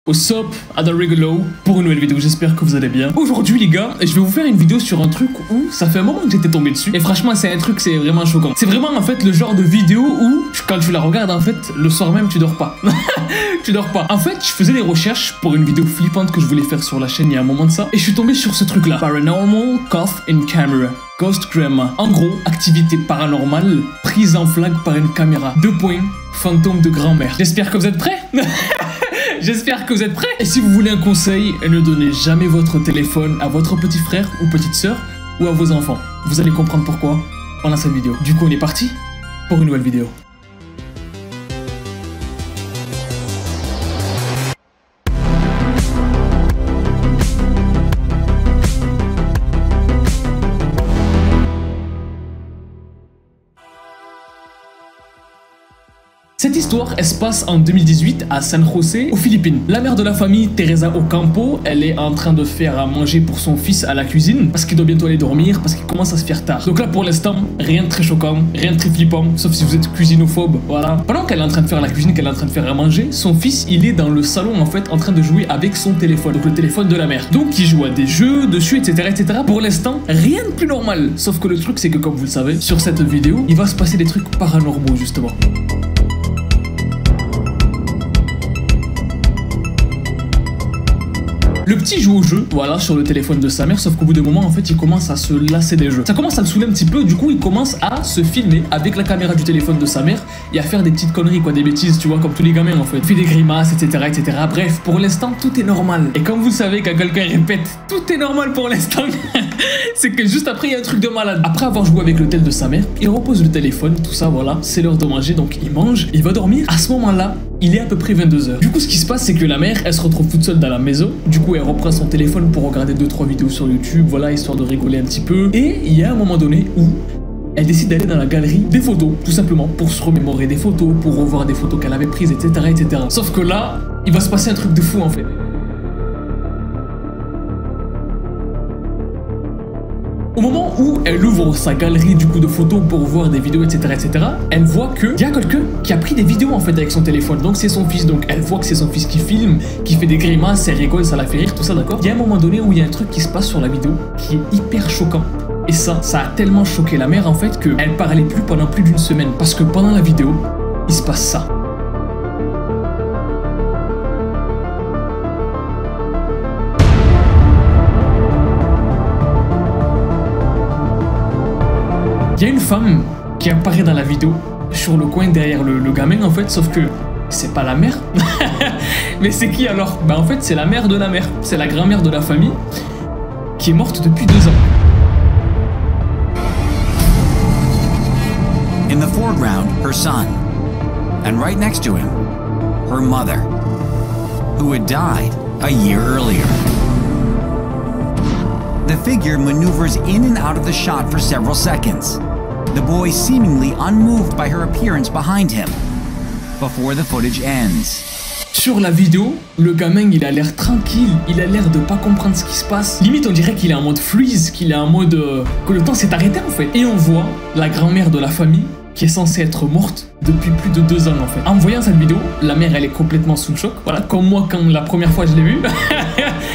What's up, Adarigolo, pour une nouvelle vidéo, j'espère que vous allez bien. Aujourd'hui les gars, je vais vous faire une vidéo sur un truc où ça fait un moment que j'étais tombé dessus. Et franchement c'est un truc, c'est vraiment choquant. C'est vraiment en fait le genre de vidéo où quand tu la regardes en fait, le soir même tu dors pas. Tu dors pas. En fait, je faisais des recherches pour une vidéo flippante que je voulais faire sur la chaîne il y a un moment de ça. Et je suis tombé sur ce truc là. Paranormal Cough in Camera. Ghost Grandma. En gros, activité paranormale prise en flag par une caméra. 2 points, fantôme de grand-mère. J'espère que vous êtes prêts. J'espère que vous êtes prêts. Et si vous voulez un conseil, ne donnez jamais votre téléphone à votre petit frère ou petite sœur ou à vos enfants. Vous allez comprendre pourquoi pendant cette vidéo. Du coup, on est parti pour une nouvelle vidéo. Cette histoire, elle se passe en 2018 à San José, aux Philippines. La mère de la famille, Teresa Ocampo, elle est en train de faire à manger pour son fils à la cuisine parce qu'il doit bientôt aller dormir, parce qu'il commence à se faire tard. Donc là, pour l'instant, rien de très choquant, rien de très flippant, sauf si vous êtes cuisinophobe, voilà. Pendant qu'elle est en train de faire la cuisine, qu'elle est en train de faire à manger, son fils, il est dans le salon en fait, en train de jouer avec son téléphone, donc le téléphone de la mère. Donc il joue à des jeux dessus, etc., etc. Pour l'instant, rien de plus normal. Sauf que le truc, c'est que comme vous le savez, sur cette vidéo, il va se passer des trucs paranormaux justement. Le petit joue au jeu, voilà, sur le téléphone de sa mère, sauf qu'au bout d'un moment, en fait, il commence à se lasser des jeux. Ça commence à le saouler un petit peu, du coup, il commence à se filmer avec la caméra du téléphone de sa mère et à faire des petites conneries, quoi, des bêtises, tu vois, comme tous les gamins, en fait. Il fait des grimaces, etc., etc. Bref, pour l'instant, tout est normal. Et comme vous savez, quand quelqu'un répète « tout est normal pour l'instant », c'est que juste après, il y a un truc de malade. Après avoir joué avec le tel de sa mère, il repose le téléphone, tout ça, voilà, c'est l'heure de manger, donc il mange, il va dormir. À ce moment-là, il est à peu près 22 h. Du coup, ce qui se passe, c'est que la mère, elle se retrouve toute seule dans la maison. Du coup, elle reprend son téléphone pour regarder 2-3 vidéos sur YouTube, voilà, histoire de rigoler un petit peu. Et il y a un moment donné où elle décide d'aller dans la galerie des photos, tout simplement, pour se remémorer des photos, pour revoir des photos qu'elle avait prises, etc., etc. Sauf que là, il va se passer un truc de fou, en fait. Au moment où elle ouvre sa galerie du coup de photos pour voir des vidéos, etc., etc., elle voit qu'il y a quelqu'un qui a pris des vidéos en fait avec son téléphone. Donc c'est son fils, donc elle voit que c'est son fils qui filme, qui fait des grimaces, elle rigole, ça la fait rire, tout ça, d'accord. Il y a un moment donné où il y a un truc qui se passe sur la vidéo qui est hyper choquant. Et ça a tellement choqué la mère en fait qu'elle parlait plus pendant plus d'une semaine. Parce que pendant la vidéo, il se passe ça. Il y a une femme qui apparaît dans la vidéo, sur le coin derrière le gamin en fait, sauf que c'est pas la mère. Mais c'est qui alors? Bah en fait c'est la mère de la mère, c'est la grand-mère de la famille, qui est morte depuis 2 ans. In the foreground, her son, and right next to him, her mother, who had died a year earlier. The figure maneuvers in and out of the shot for several seconds, the boy seemingly unmoved by her appearance behind him, before the footage ends. Sur la vidéo, le gamin il a l'air tranquille, il a l'air de pas comprendre ce qui se passe. Limite on dirait qu'il est en mode freeze, qu'il est en mode que le temps s'est arrêté en fait. Et on voit la grand-mère de la famille qui est censée être morte depuis plus de 2 ans en fait. En voyant cette vidéo, la mère elle est complètement sous le choc. Voilà, comme moi quand la première fois je l'ai vue,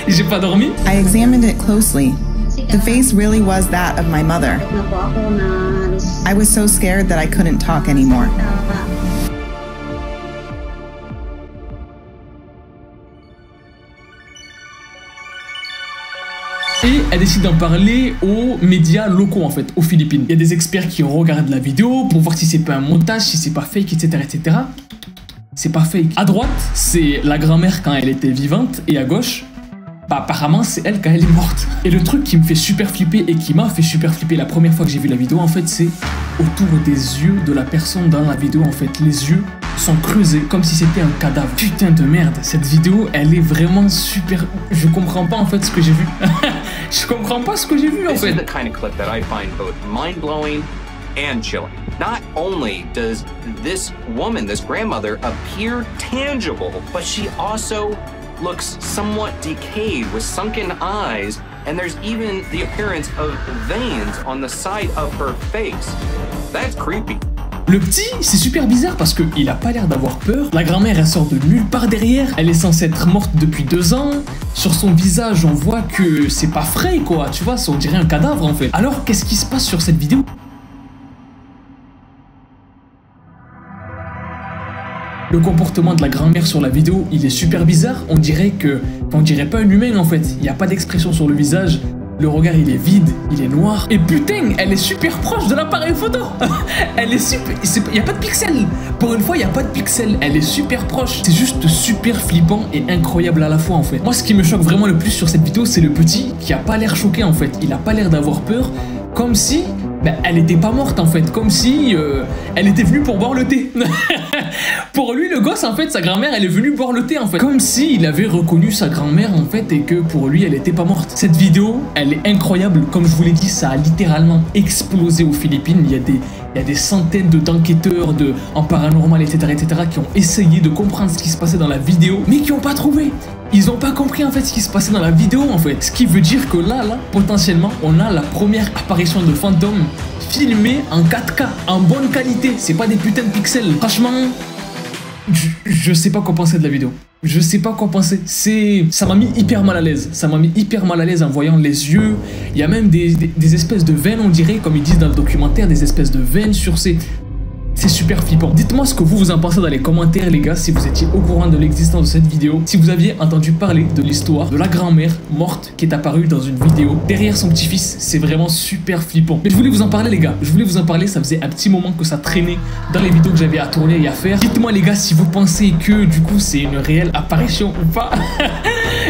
j'ai pas dormi. I examined it closely. The face really was that of my mother. I was so scared that I couldn't talk anymore. Et elle décide d'en parler aux médias locaux en fait, aux Philippines. Il y a des experts qui regardent la vidéo pour voir si c'est pas un montage, si c'est pas fake, etc., etc. C'est pas fake. À droite, c'est la grand-mère quand elle était vivante, et à gauche, bah apparemment c'est elle quand elle est morte. Et le truc qui me fait super flipper et qui m'a fait super flipper la première fois que j'ai vu la vidéo en fait, c'est autour des yeux de la personne dans la vidéo en fait. Les yeux sont creusés comme si c'était un cadavre. Putain de merde, cette vidéo elle est vraiment super... Je comprends pas en fait ce que j'ai vu. Je comprends pas ce que j'ai vu en fait. This is the kind of clip that I find both mind-blowing and chilling. Not only does this woman, this grandmother, appear tangible, but she also looks somewhat decayed with sunken eyes, and there's even the appearance of veins on the side of her face. That's creepy. Le petit, c'est super bizarre parce qu'il a pas l'air d'avoir peur. La grand-mère, elle sort de nulle part derrière. Elle est censée être morte depuis 2 ans. Sur son visage, on voit que c'est pas frais, quoi. Tu vois, on dirait un cadavre, en fait. Alors, qu'est-ce qui se passe sur cette vidéo? Le comportement de la grand-mère sur la vidéo, il est super bizarre. On dirait pas un humain, en fait. Il n'y a pas d'expression sur le visage. Le regard, il est vide, il est noir. Et putain, elle est super proche de l'appareil photo. Elle est super... Il n'y a pas de pixels. Pour une fois, il n'y a pas de pixels. Elle est super proche. C'est juste super flippant et incroyable à la fois, en fait. Moi, ce qui me choque vraiment le plus sur cette vidéo, c'est le petit qui a pas l'air choqué, en fait. Il a pas l'air d'avoir peur. Comme si... Ben, elle était pas morte, en fait. Comme si elle était venue pour boire le thé. Pour lui, le gosse, en fait, sa grand-mère, elle est venue boire le thé, en fait. Comme s'il avait reconnu sa grand-mère, en fait, et que pour lui, elle était pas morte. Cette vidéo, elle est incroyable. Comme je vous l'ai dit, ça a littéralement explosé aux Philippines. Il y a des centaines d'enquêteurs en paranormal, etc., qui ont essayé de comprendre ce qui se passait dans la vidéo, mais qui n'ont pas trouvé. Ils n'ont pas compris en fait ce qui se passait dans la vidéo en fait. Ce qui veut dire que là, potentiellement, on a la première apparition de fantômes filmée en 4K, en bonne qualité. C'est pas des putains de pixels. Franchement, je sais pas quoi penser de la vidéo. Je sais pas quoi penser. Ça m'a mis hyper mal à l'aise. Ça m'a mis hyper mal à l'aise en voyant les yeux. Il y a même des espèces de veines, on dirait, comme ils disent dans le documentaire, des espèces de veines sur ces... C'est super flippant. Dites-moi ce que vous en pensez dans les commentaires, les gars, si vous étiez au courant de l'existence de cette vidéo, si vous aviez entendu parler de l'histoire de la grand-mère morte qui est apparue dans une vidéo derrière son petit-fils. C'est vraiment super flippant. Mais je voulais vous en parler, les gars. Je voulais vous en parler. Ça faisait un petit moment que ça traînait dans les vidéos que j'avais à tourner et à faire. Dites-moi, les gars, si vous pensez que du coup c'est une réelle apparition ou pas.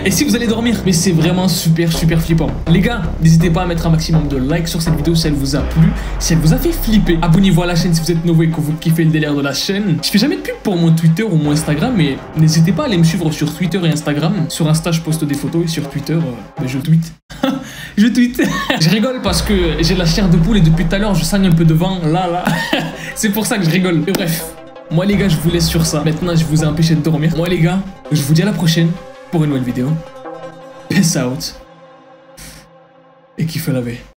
Et si vous allez dormir. Mais c'est vraiment super flippant. Les gars, n'hésitez pas à mettre un maximum de likes sur cette vidéo si elle vous a plu, si elle vous a fait flipper. Abonnez-vous à la chaîne si vous êtes nouveau et que vous kiffez le délire de la chaîne. Je fais jamais de pub pour mon Twitter ou mon Instagram, mais n'hésitez pas à aller me suivre sur Twitter et Instagram. Sur Insta, je poste des photos et sur Twitter, je tweete. Je tweete. Je rigole parce que j'ai la chair de poule et depuis tout à l'heure, je saigne un peu de vent. Là. C'est pour ça que je rigole. Et bref, moi les gars, je vous laisse sur ça. Maintenant, je vous ai empêché de dormir. Moi les gars, je vous dis à la prochaine pour une nouvelle vidéo. Peace out. Et kiffez la vie.